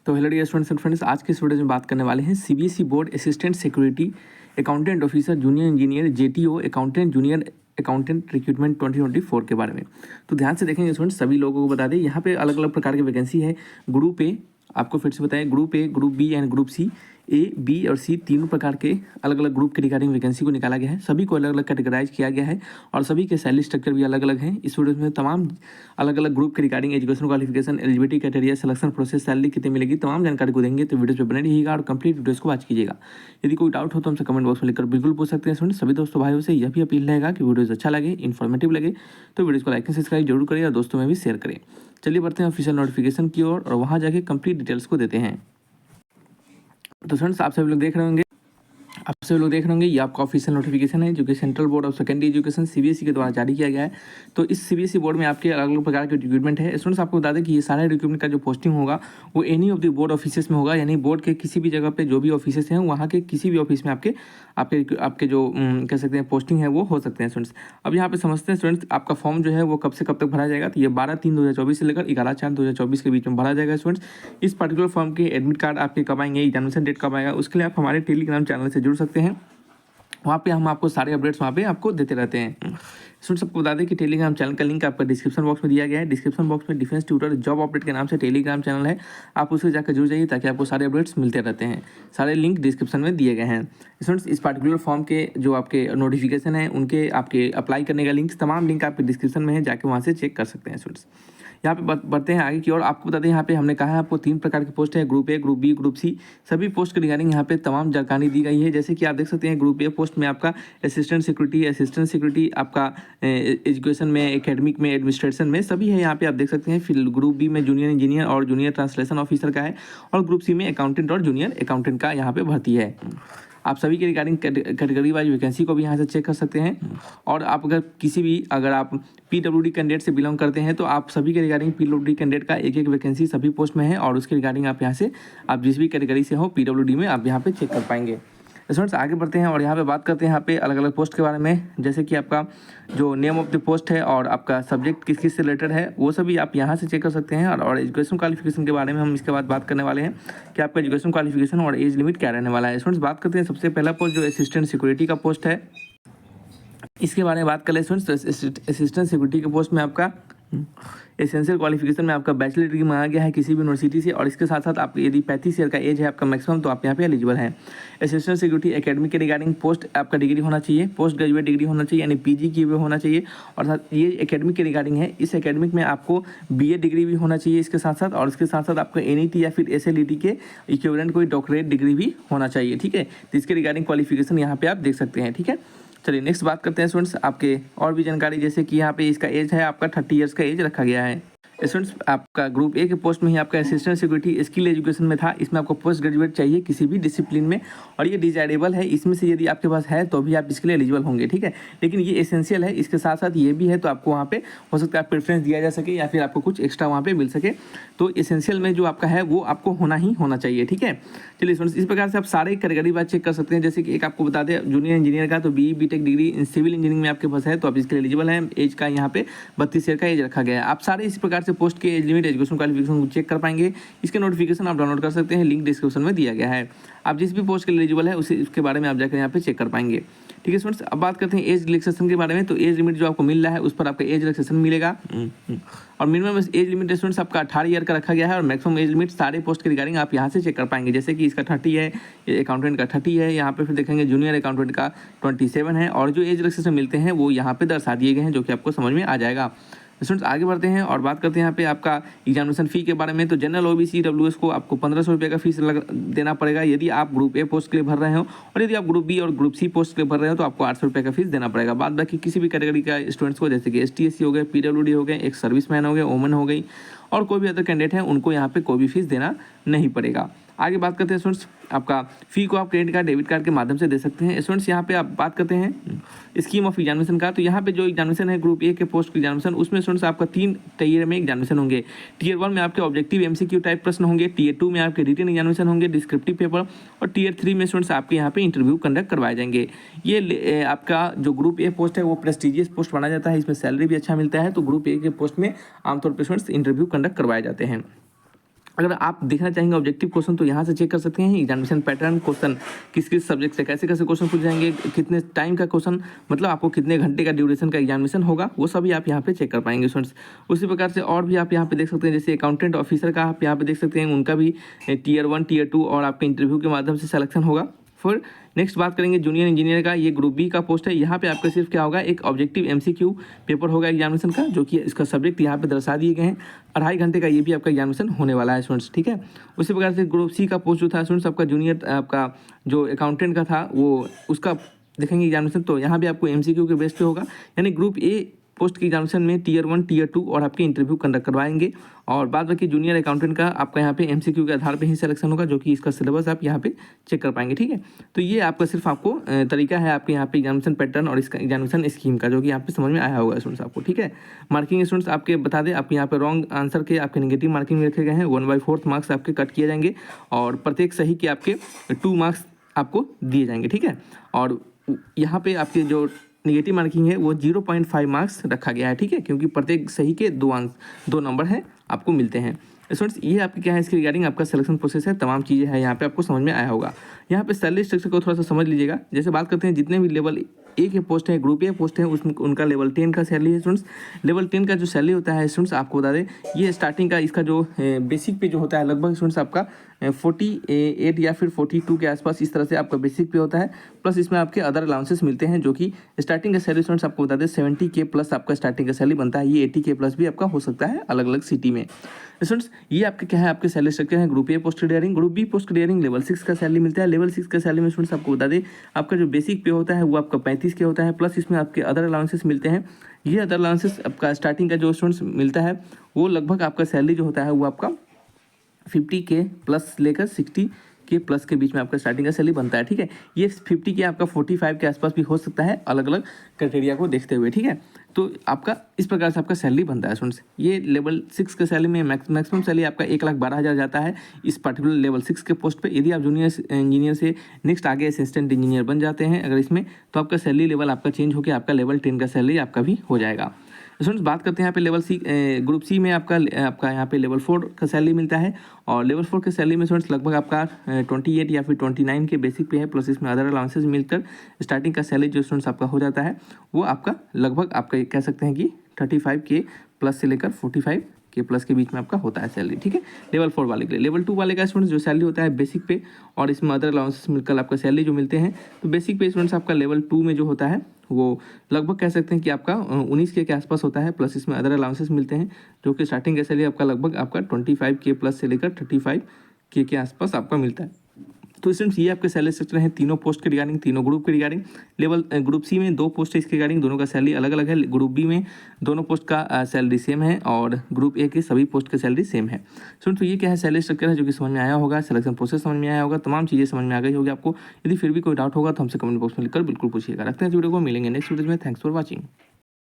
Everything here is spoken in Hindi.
तो hello dear students and friends, आज के इस वीडियो में बात करने वाले हैं CBSE board assistant security accountant officer junior engineer JTO accountant junior accountant recruitment 2024 के बारे में। तो ध्यान से देखेंगे स्टूडेंट्स, सभी लोगों को बता दें यहाँ पे अलग अलग प्रकार की वैकेंसी है। ग्रुप ए, आपको फिर से बताएं, group A, group B and group C, A, B और सी तीनों प्रकार के अलग अलग ग्रुप के रिगार्डिंग वैकेंसी को निकाला गया है। सभी को अलग अलग कैटेगराइज किया गया है और सभी के सैलरी स्ट्रक्चर भी अलग अलग हैं। इस वीडियो में तमाम अलग अलग ग्रुप के regarding education qualification, eligibility criteria, selection process, salary कितनी मिलेगी, तमाम जानकारी को देंगे। तो वीडियो पे बने रहिएगा और कंप्लीट वीडियोस को वॉच कीजिएगा। यदि कोई डाउट हो तो हमसे कमेंट बॉक्स में लिखकर बिल्कुल पूछ सकते हैं। स्टूडेंट सभी दोस्तों भाइयों से यह भी अपील रहेगा कि वीडियोस अच्छा लगे, इन्फॉर्मेटिव लगे तो वीडियोस को लाइक एंड सब्सक्राइब जरूर करें और दोस्तों में भी शेयर करें। चलिए बढ़ते हैं ऑफिशियल नोटिफिकेशन की ओर और वहाँ जाके कंप्लीट डिटेल्स को देते हैं। तो फ्रेंड्स आप सभी लोग देख रहे होंगे ये आपका ऑफिशियल नोटिफिकेशन है जो कि central board of secondary education CBSE के द्वारा जारी किया गया है। तो इस सीबीएसई बोर्ड में आपके अलग अलग प्रकार के रिक्रूटमेंट है। स्टूडेंट्स आपको बता दें कि ये सारे रिक्रूटमेंट का जो पोस्टिंग होगा वो any of the board offices में होगा, यानी बोर्ड के किसी भी जगह पे जो भी ऑफिसेस हैं वहाँ के किसी भी ऑफिस में आपके जो कह सकते हैं पोस्टिंग है वो हो सकते हैं। स्टूडेंट्स अब यहाँ पे समझते हैं स्टूडेंट्स, आपका फॉर्म जो है वो कब से कब तक भरा जाएगा। तो ये 12/3/2024 से लेकर 11/4/2024 के बीच में भरा जाएगा। स्टूडेंट्स इस पर्टिकुलर फॉर्म के एडमिट कार्ड आपके कब आएंगे, एग्जामिनेशन डेट कब आएगा, उसके लिए आप हमारे टेलीग्राम चैनल से जुड़ सकते हैं। वहाँ पे हम आपको सारे अपडेट्स वहाँ पे आपको देते रहते हैं। स्टूडेंट्स सबको बता दें कि टेलीग्राम चैनल का लिंक आपका डिस्क्रिप्शन बॉक्स में दिया गया है। डिस्क्रिप्शन बॉक्स में डिफेंस ट्यूटर जॉब अपडेट के नाम से टेलीग्राम चैनल है, आप उससे जाकर जुड़ जाइए ताकि आपको सारे अपडेट्स मिलते रहते हैं। सारे लिंक डिस्क्रिप्शन में दिए गए हैं। स्टूडेंट्स इस पर्टिकुलर फॉर्म के जो आपके नोटिफिकेशन है उनके आपके अप्लाई करने का लिंक, तमाम लिंक आपके डिस्क्रिप्शन में है, जाके वहाँ से चेक कर सकते हैं। स्टूडेंट्स यहाँ पे बढ़ते हैं आगे की ओर। आपको बता दें यहाँ पे हमने कहा है आपको 3 प्रकार की पोस्ट है, group A, group B, group C. सभी पोस्ट के रिगार्डिंग यहाँ पे तमाम जानकारी दी गई है। जैसे कि आप देख सकते हैं ग्रुप ए पोस्ट में आपका असिस्टेंट सिक्योरिटी आपका एजुकेशन में, एकेडमिक में, एडमिनिस्ट्रेशन में सभी है यहाँ पे आप देख सकते हैं। फिर ग्रुप बी में जूनियर इंजीनियर और जूनियर ट्रांसलेशन ऑफिसर का है और ग्रुप सी में अकाउंटेंट और जूनियर अकाउंटेंट का यहाँ पे भर्ती है। आप सभी के रिगार्डिंग कैटेगरी वाइज वैकेंसी को भी यहाँ से चेक कर सकते हैं। और आप अगर आप पीडब्ल्यूडी कैंडिडेट से बिलोंग करते हैं तो आप सभी के रिगार्डिंग पीडब्ल्यूडी कैंडिडेट का एक वैकेंसी सभी पोस्ट में है और उसके रिगार्डिंग आप यहाँ से आप जिस भी कैटेगरी से हो पीडब्ल्यूडी में आप यहाँ पे चेक कर पाएंगे। स्टूडेंट्स आगे बढ़ते हैं और यहाँ पे बात करते हैं यहाँ पे अलग अलग पोस्ट के बारे में। जैसे कि आपका जो नेम ऑफ द पोस्ट है और आपका सब्जेक्ट किस किस से रिलेटेड है वो सभी आप यहाँ से चेक कर सकते हैं। और एजुकेशन क्वालिफिकेशन के बारे में हम इसके बाद बात करने वाले हैं कि आपका एजुकेशन क्वालिफिकेशन और एज लिमिट क्या रहने वाला है। स्टूडेंट्स बात करते हैं सबसे पहला पोस्ट जो असिस्टेंट सिक्योरिटी का पोस्ट है, इसके बारे में बात कर ले स्टूडेंट्स। असिस्टेंट सिक्योरिटी के पोस्ट में आपका एसेंशियल क्वालिफिकेशन में आपका बैचलर डिग्री मांगा गया है किसी भी यूनिवर्सिटी से और इसके साथ साथ आप यदि 35 ईयर का एज है आपका मैक्सिमम तो आप यहाँ पे एलिजिबल हैं। असिस्टेंट सिक्योरिटी एकेडमी के रिगार्डिंग पोस्ट आपका डिग्री होना चाहिए, पोस्ट ग्रेजुएट डिग्री होना चाहिए, यानी पीजी किए हुए होना चाहिए। और साथ ये एकेडमिक के रिगार्डिंग है, इस एकेडमिक में आपको बीए डिग्री भी होना चाहिए इसके साथ साथ, और इसके साथ साथ आपको एनईटी या फिर एसएलईटी के इक्विवेलेंट कोई डॉक्टरेट डिग्री भी होना चाहिए। ठीक है, तो इसके रिगार्डिंग क्वालिफिकेशन यहाँ पे आप देख सकते हैं। ठीक है, चलिए नेक्स्ट बात करते हैं स्टूडेंट्स आपके और भी जानकारी। जैसे कि यहाँ पे इसका एज है आपका 30 ईयर्स का एज रखा गया है। स्टूडेंट्स आपका ग्रुप ए के पोस्ट में ही आपका असिस्टेंट सिक्योरिटी स्किल एजुकेशन में था, इसमें आपको पोस्ट ग्रेजुएट चाहिए किसी भी डिसिप्लिन में और ये डिजायरेबल है, इसमें से यदि आपके पास है तो भी आप इसके लिए एलिजिबल होंगे। ठीक है, लेकिन ये एसेंशियल है, इसके साथ साथ ये भी है तो आपको वहाँ पे हो सकता है प्रेफरेंस दिया जा सके या फिर आपको कुछ एक्स्ट्रा वहाँ पे मिल सके। तो एसेंशियल में जो आपका है वो आपको होना ही होना चाहिए। ठीक है, चलिए स्टूडेंट्स इस प्रकार से आप सारे कैटेगरी बात चेक कर सकते हैं। जैसे कि एक आपको बता दें जूनियर इंजीनियर का, तो B tech degree civil engineering में आपके पास है तो आप इसके लिए एलिजिबल हैं। एज का यहाँ पे 32 ईयर का एज रखा गया है। आप सारे इस प्रकार से पोस्ट के age limit, education qualification check कर पाएंगे। इसके नोटिफिकेशन आप डाउनलोड कर सकते हैं, लिंक डिस्क्रिप्शन में दिया गया है। आप जिस भी पोस्ट के लिए एलिजिबल है उसके बारे में आप जाकर यहाँ पे चेक कर पाएंगे। ठीक है स्टूडेंट्स, अब बात करते हैं एज रिलैक्सेशन के बारे में। तो एज लिमिट जो आपको मिल रहा है उस पर आपका एज रिलैक्सेशन मिलेगा और मिनिमम एज लिमिट स्टूडेंट्स आपका 18 ईयर का रखा गया है और मैक्सिमम एज लिमिट सारे पोस्ट के रिगार्डिंग आप यहाँ से चेक कर पाएंगे। जैसे कि इसका 30 है, अकाउंटेंट का 30 है, यहाँ पे फिर देखेंगे जूनियर अकाउंटेंट का 27 है और जो एज रिलैक्सेशन मिलते हैं वो यहाँ पे दर्शा दिए गए हैं जो कि आपको समझ में आ जाएगा। स्टूडेंट्स आगे बढ़ते हैं और बात करते हैं यहाँ पे आपका एग्जामिनेशन फ़ी के बारे में। तो जनरल ओबीसी डब्ल्यूएस को आपको 1500 रुपये का फीस देना पड़ेगा यदि आप ग्रुप ए पोस्ट के लिए भर रहे हो, और यदि आप ग्रुप बी और ग्रुप सी पोस्ट के लिए भर रहे हो तो आपको 800 रुपये का फीस देना पड़ेगा। बाद बाकी किसी भी कैटेगरी का स्टूडेंट्स को, जैसे कि ST/SC हो गए, PWD हो गए, एक सर्विसमैन हो गए, वोमेन हो गई और कोई भी अदर कैंडिडेट हैं उनको यहाँ पे कोई भी फीस देना नहीं पड़ेगा। आगे बात करते हैं स्टूडेंट्स आपका फ़ी को आप क्रेडिट कार्ड, डेबिट कार्ड के माध्यम से दे सकते हैं। स्टूडेंट्स यहाँ पे आप बात करते हैं स्कीम ऑफ एग्जामिनेशन का। तो यहाँ पे जो एग्जामिनेशन है ग्रुप ए के पोस्ट की एग्जामिनेशन, उसमें स्टूडेंट्स आपका 3 टियर में एग्जामिनेशन होंगे। टियर 1 में आपके ऑब्जेक्टिव MCQ टाइप प्रश्न होंगे, टियर 2 में आपके रिटन एग्जामिनेशन होंगे, डिस्क्रिप्टिव पेपर, और टियर 3 में स्टूडेंट्स आपके यहाँ पे इंटरव्यू कंडक्ट करवाए जाएंगे। ये आपका जो ग्रुप ए पोस्ट है वो प्रेस्टिजियस पोस्ट माना जाता है, इसमें सैलरी भी अच्छा मिलता है। तो ग्रुप ए के पोस्ट में आमतौर पर स्टूडेंट्स इंटरव्यू कंडक्ट करवाए जाते हैं। अगर आप देखना चाहेंगे ऑब्जेक्टिव क्वेश्चन तो यहाँ से चेक कर सकते हैं। एग्जामिनेशन पैटर्न क्वेश्चन किस किस सब्जेक्ट से कैसे कैसे क्वेश्चन पूछ जाएंगे, कितने टाइम का क्वेश्चन, मतलब आपको कितने घंटे का ड्यूरेशन का एग्जामिनेशन होगा, वो सभी आप यहाँ पे चेक कर पाएंगे स्टूडेंट्स। उसी प्रकार से और भी आप यहाँ पे देख सकते हैं, जैसे अकाउंटेंट ऑफिसर का आप यहाँ पे देख सकते हैं, उनका भी Tier 1 Tier 2 और आपके इंटरव्यू के माध्यम से सिलेक्शन होगा। फिर नेक्स्ट बात करेंगे जूनियर इंजीनियर का, ये ग्रुप बी का पोस्ट है। यहाँ पे आपका सिर्फ क्या होगा, एक ऑब्जेक्टिव MCQ पेपर होगा एग्जामिनेशन का, जो कि इसका सब्जेक्ट यहाँ पे दर्शा दिए गए हैं। 2.5 घंटे का ये भी आपका एग्जामिनेशन होने वाला है स्टूडेंट्स, ठीक है। उसी प्रकार से ग्रुप सी का पोस्ट जो था स्टूडेंट्स, आपका जूनियर आपका जो अकाउंटेंट का था वो उसका देखेंगे एग्जामिनेशन, तो यहाँ भी आपको MCQ के बेस पे होगा। यानी ग्रुप ए पोस्ट के एग्जामिनेशन में Tier 1 Tier 2 और आपके इंटरव्यू कंडक्ट करवाएंगे, और बाद बाकी जूनियर अकाउंटेंट का आपका यहाँ पे MCQ के आधार पे ही सिलेक्शन होगा, जो कि इसका सिलेबस आप यहाँ पे चेक कर पाएंगे, ठीक है। तो ये आपका सिर्फ आपको तरीका है आपके यहाँ पे एग्जामिनेशन पैटर्न और इसका एग्जामिनेशन स्कीम का, जो कि यहाँ पे समझ में आया होगा स्टूडेंट्स आपको, ठीक है। मार्किंग स्टूडेंट्स आपके बता दें, आपके यहाँ पे रॉन्ग आंसर के आपके नेगेटिव मार्किंग में रखे गए हैं, 1/4 मार्क्स आपके कट किए जाएंगे, और प्रत्येक सही के आपके 2 मार्क्स आपको दिए जाएंगे, ठीक है। और यहाँ पे आपके जो निगेटिव मार्किंग है वो 0.5 मार्क्स रखा गया है, ठीक है, क्योंकि प्रत्येक सही के 2 नंबर हैं आपको मिलते हैं। स्टूडेंट्स ये आपके क्या है, इसके रिगार्डिंग आपका सिलेक्शन प्रोसेस है, तमाम चीज़ें हैं यहाँ पे आपको समझ में आया होगा। यहाँ पे सैलरी स्ट्रक्चर को थोड़ा सा समझ लीजिएगा। जैसे बात करते हैं जितने भी लेवल ए के पोस्ट है, ग्रुप ए पोस्ट है, उसमें उनका लेवल 10 का सैलरी है स्टूडेंट्स। लेवल 10 का जो सैलरी होता है स्टूडेंट्स, आपको बता दें ये स्टार्टिंग का इसका जो बेसिक पे जो होता है लगभग स्टूडेंट्स आपका 48 या फिर 42 के आसपास इस तरह से आपका बेसिक पे होता है। प्लस इसमें आपके अदर अलाउंसेस मिलते हैं, जो कि स्टार्टिंग का सैलरी स्टूडेंट्स आपको बता दें 70K प्लस आपका स्टार्टिंग का सैलरी बनता है। ये 80K प्लस भी आपका हो सकता है अलग अलग सिटी में। स्टूडेंट्स ये आपके क्या है, आपके सैलरी स्ट्रक्चर है। Group A post clearing, group B post clearing level 6 का सैलरी मिलता है। लेवल 6 का सैलरी में स्टूडेंट्स आपको बता दें आपका जो बेसिक पे होता है वो आपका 35K होता है, प्लस इसमें आपके अदर अलाउंसेस मिलते हैं। ये अदर अलाउंसेस आपका स्टार्टिंग का जो स्टूडेंट्स मिलता है वो लगभग आपका सैलरी जो होता है वो आपका 50K प्लस लेकर 60K प्लस के बीच में आपका स्टार्टिंग का सैलरी बनता है, ठीक है। ये 50K आपका 45 के आसपास भी हो सकता है अलग अलग क्राइटेरिया को देखते हुए, ठीक है। तो आपका इस प्रकार से आपका सैलरी बनता है स्टूडेंट्स। ये लेवल 6 के सैलरी में मैक्सिमम सैलरी आपका 1,12,000 जाता है इस पर्टिकुलर लेवल 6 के पोस्ट पे। यदि आप जूनियर इंजीनियर से नेक्स्ट आगे असिस्टेंट इंजीनियर बन जाते हैं अगर इसमें, तो आपका सैलरी लेवल आपका चेंज होकर आपका लेवल 10 का सैलरी आपका भी हो जाएगा। स्टूडेंट्स बात करते हैं यहाँ पे लेवल सी ग्रुप सी में आपका यहाँ पे लेवल 4 का सैलरी मिलता है, और लेवल 4 के सैलरी में स्टूडेंट्स लगभग आपका 28 या फिर 29 के बेसिक पे है, प्लस इसमें अदर अलाउंसेस मिलकर स्टार्टिंग का सैलरी जो स्टूडेंट्स आपका हो जाता है वो आपका लगभग आपका कह सकते हैं कि 35K प्लस से लेकर 45K प्लस के बीच में आपका होता है सैलरी, ठीक है। लेवल 4 वाले के लिए। लेवल 2 वाले का स्टूडेंट्स जो सैलरी होता है बेसिक पे और इसमें अदर अलाउंसेस मिलकर आपका सैलरी जो मिलते हैं, तो बेसिक पे स्टूडेंट्स आपका लेवल 2 में जो होता है वो लगभग कह सकते हैं कि आपका 19K के आसपास होता है, प्लस इसमें अदर अलाउंसेस मिलते हैं, जो कि स्टार्टिंग का सैलरी आपका लगभग आपका 25K प्लस से लेकर 35K के आसपास आपका मिलता है। तो स्टूडेंट्स ये आपके सैलरी स्ट्रक्चर हैं तीनों पोस्ट के रिगार्डिंग, तीनों ग्रुप के रिगार्डिंग। लेवल ग्रुप सी में 2 पोस्ट है इसके रिगार्डिंग, दोनों का सैलरी अलग अलग है। ग्रुप बी में दोनों पोस्ट का सैलरी सेम है, और ग्रुप ए के सभी पोस्ट का सैलरी सेम है। स्टूडेंट्स तो ये क्या है सैलरी स्ट्रक्चर है जो कि समझ में आया होगा, सिलेक्शन प्रोसेस समझ में आया होगा, तमाम चीज़ें समझ में आ गई होगी आपको। यदि फिर भी कोई डाउट होगा तो हमसे कमेंट बॉक्स में लिखकर बिल्कुल पूछिएगा। रखते हैं इस वीडियो को, मिलेंगे नेक्स्ट वीडियो में। Thanks for watching.